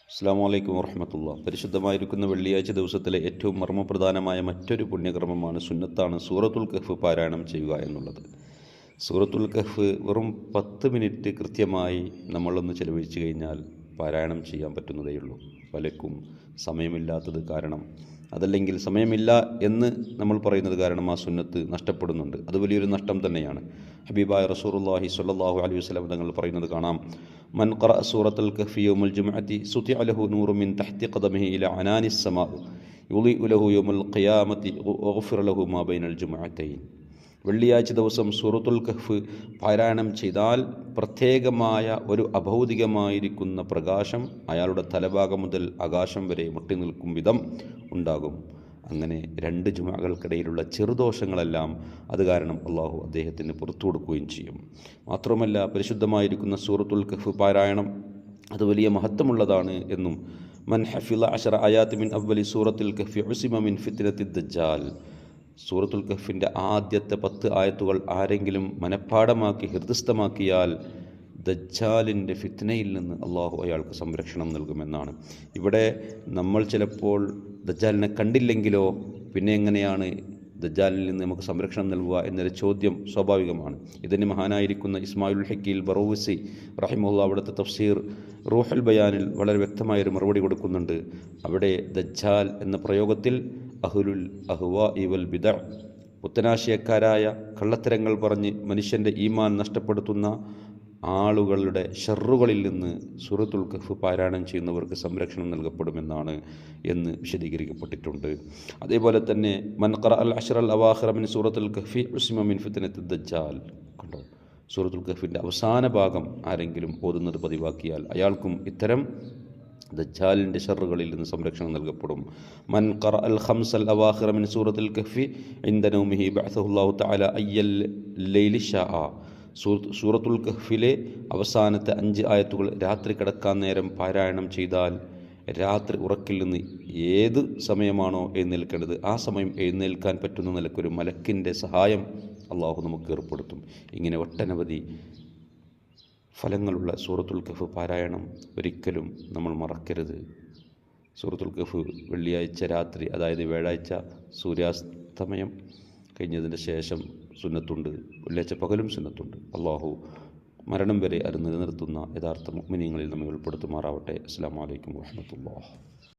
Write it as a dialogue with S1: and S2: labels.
S1: അസ്സലാമു അലൈക്കും വറഹ്മത്തുള്ളാഹി. പരിശുദ്ധമായിരിക്കുന്ന വെള്ളിയാഴ്ച ദിവസത്തിലെ ഏറ്റവും മർമ്മപ്രധാനമായ മറ്റൊരു പുണ്യകർമ്മമാണ് സുന്നത്താണ് സൂറത്തുൽ കഹ്ഫ് പാരായണം ചെയ്യുക എന്നുള്ളത്. സൂറത്തുൽ കഹ്ഫ് വെറും 10 മിനിറ്റ് കൃത്യമായി നമ്മളൊന്ന് ചെലവഴിച്ചു കഴിഞ്ഞാൽ പാരായണം ചെയ്യാൻ പറ്റുന്നതേയുള്ളൂ. പലർക്കും സമയമില്ലാത്തത് കാരണം, അതല്ലെങ്കിൽ സമയമില്ല എന്ന് നമ്മൾ പറയുന്നത് കാരണം ആ സുന്നത്ത് നഷ്ടപ്പെടുന്നുണ്ട്. അത് വലിയൊരു നഷ്ടം തന്നെയാണ്. ഹബീബായ റസൂലുള്ളാഹി സ്വല്ലല്ലാഹു അലൈഹി വസല്ലം തങ്ങൾ പറയുന്നത് കാണാം, മൻ ഖറഅ സൂറത്തുൽ കഹ്ഫി യൗമൽ ജുമുഅത്തി സുതിഅ ലഹു നൂറുൻ മിൻ തഹ്തി ഖദമിഹി ഇലാ അനാനിസ് സമാഇ യുളിഉ ലഹു യൗമൽ ഖിയാമത്തി വഗഫിറ ലഹു മാ ബൈനൽ ജുമുഅത്തൈൻ. വെള്ളിയാഴ്ച ദിവസം സൂറത്തുൽ കഹ്ഫ് പാരായണം ചെയ്താൽ പ്രത്യേകമായ ഒരു അഭൗതികമായിരിക്കുന്ന പ്രകാശം അയാളുടെ തലഭാഗം മുതൽ ആകാശം വരെ മുട്ടി നിൽക്കും വിധം ഉണ്ടാകും. അങ്ങനെ 2 ജുമുഅകൾക്കിടയിലുള്ള ചെറുദോഷങ്ങളെല്ലാം അത് കാരണം അള്ളാഹു അദ്ദേഹത്തിന് പുറത്തു കൊടുക്കുകയും ചെയ്യും. മാത്രമല്ല, പരിശുദ്ധമായിരിക്കുന്ന സൂറത്തുൽ കഹ്ഫ് പാരായണം അത് വലിയ മഹത്വമുള്ളതാണ് എന്നും, മൻ ഹഫിള 10 ആയാത്ത് മിൻ അവ്വലി സൂറത്തുൽ കഹ്ഫി ഉസിമ മിൻ ഫിത്നത്തിദ് ദജ്ജാൽ. സൂറത്തുൽ കഹ്ഫിൻ്റെ ആദ്യത്തെ 10 ആയത്തുകൾ ആരെങ്കിലും മനഃപ്പാഠമാക്കി ഹൃദയസ്ഥമാക്കിയാൽ ദജ്ജാലിൻ്റെ ഫിത്നയിൽ നിന്ന് അള്ളാഹു അയാൾക്ക് സംരക്ഷണം നൽകുമെന്നാണ്. ഇവിടെ നമ്മൾ ചിലപ്പോൾ ദജ്ജാലിനെ കണ്ടില്ലെങ്കിലോ പിന്നെ എങ്ങനെയാണ് ദജ്ജാലിൽ നിന്ന് നമുക്ക് സംരക്ഷണം നൽകുക എന്നൊരു ചോദ്യം സ്വാഭാവികമാണ്. ഇതിന് മഹാനായിരിക്കുന്ന ഇസ്മായിലുൽ ഹക്കീൽ ബറൂസി റഹിമഹുല്ലാഹ് അവിടുത്തെ തഫ്സീർ റൂഹുൽ ബയാനിൽ വളരെ വ്യക്തമായൊരു മറുപടി കൊടുക്കുന്നുണ്ട്. അവിടെ ദജ്ജാൽ എന്ന പ്രയോഗത്തിൽ അഹ്ലുൽ അഹ്വാഇ വൽ ബിദ്അ, പുത്തനാശയക്കാരായ കള്ളത്തരങ്ങൾ പറഞ്ഞ് മനുഷ്യൻ്റെ ഈമാൻ നഷ്ടപ്പെടുത്തുന്ന ആളുകളുടെ ഷർറുകളിൽ നിന്ന് സൂറത്തുൽ കഹ്ഫ് പാരായണം ചെയ്യുന്നവർക്ക് സംരക്ഷണം നൽകപ്പെടുമെന്നാണ് എന്ന് വിശദീകരിക്കപ്പെട്ടിട്ടുണ്ട്. അതേപോലെ തന്നെ മൻ ഖറഅൽ 10 അവാഖിറ മിൻ സൂറത്തുൽ കഹ്ഫി ഉസ്മ മിൻ ഫിത്നത്തിദ് ദജ്ജാൽ. കണ്ടോ, സൂറത്തുൽ കഹ്ഫിൻ്റെ അവസാന ഭാഗം ആരെങ്കിലും ഓതുന്നത് പതിവാക്കിയാൽ അയാൾക്കും ഇത്തരം ദജ്ജാലിൻ്റെ ഷർറുകളിൽ നിന്ന് സംരക്ഷണം നൽകപ്പെടും. മൻ ഖറഅൽ 5 അവാഖിറ മിൻ സൂറത്തുൽ കഹ്ഫി ഇൻദ നൗമിഹി ബഅസഹുല്ലാഹു തആല അയ്യൽ ലൈലി ശാഅ. സൂറത്തുൽ കഹ്ഫിലെ അവസാനത്തെ 5 ആയത്തുകൾ രാത്രി കിടക്കാൻ നേരം പാരായണം ചെയ്താൽ രാത്രി ഉറക്കിൽ നിന്ന് ഏത് സമയമാണോ എഴുന്നേൽക്കേണ്ടത് ആ സമയം എഴുന്നേൽക്കാൻ പറ്റുന്ന നിലക്കൊരു മലക്കിൻ്റെ സഹായം അള്ളാഹു നമുക്ക് ഏർപ്പെടുത്തും. ഇങ്ങനെ ഒട്ടനവധി ഫലങ്ങളുള്ള സൂറത്തുൽ കഹ്ഫ് പാരായണം ഒരിക്കലും നമ്മൾ മറക്കരുത്. സൂറത്തുൽ കഹ്ഫ് വെള്ളിയാഴ്ച രാത്രി, അതായത് വ്യാഴാഴ്ച സൂര്യാസ്തമയം കഴിഞ്ഞതിന് ശേഷം സുന്നത്തുണ്ട്, വെള്ളിയാഴ്ച പകലും സുന്നത്തുണ്ട്. അള്ളാഹു മരണം വരെ അത് നിലനിർത്തുന്ന യഥാർത്ഥ മുഅ്മിനീങ്ങളിൽ നമ്മെ ഉൾപ്പെടുത്തുമാറാവട്ടെ. അസ്സലാമു അലൈക്കും വറഹ്മത്തുള്ളാഹി.